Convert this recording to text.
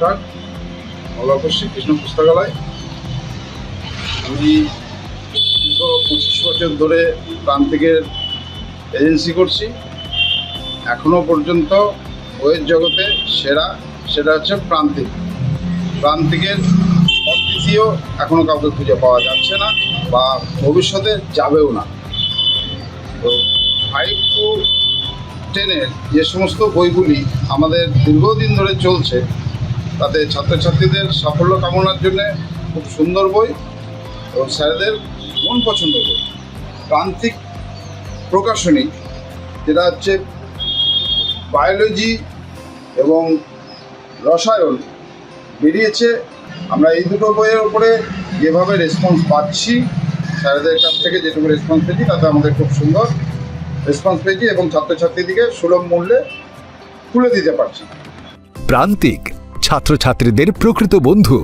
নমস্কার, মল্লারপুর শ্রীকৃষ্ণ পুস্তকালয়। আমি দীর্ঘ 25 বছর ধরে প্রান্তিকের এজেন্সি করছি। এখনও পর্যন্ত বইয়ের জগতে সেটা হচ্ছে প্রান্তিকের অদ্বিতীয় এখনও কাউকে খুঁজে পাওয়া যাচ্ছে না বা ভবিষ্যতে যাবেও না। তো 5 to 10 যে সমস্ত বইগুলি আমাদের দীর্ঘদিন ধরে চলছে, তাতে ছাত্রছাত্রীদের সাফল্য কামনার জন্য খুব সুন্দর বই এবং স্যারেদের মন পছন্দ বই। প্রান্তিক প্রকাশনী, যেটা হচ্ছে বায়োলজি এবং রসায়ন বেরিয়েছে। আমরা এই দুটো বইয়ের উপরে যেভাবে রেসপন্স পাচ্ছি, স্যারেদের কাছ থেকে যেটুকু রেসপন্স পেয়েছি, তাতে আমাদের খুব সুন্দর রেসপন্স পেয়েছি এবং ছাত্রছাত্রীদিকে সুলভ মূল্যে তুলে দিতে পারছি। প্রান্তিক ছাত্রছাত্রীদের প্রকৃত বন্ধু।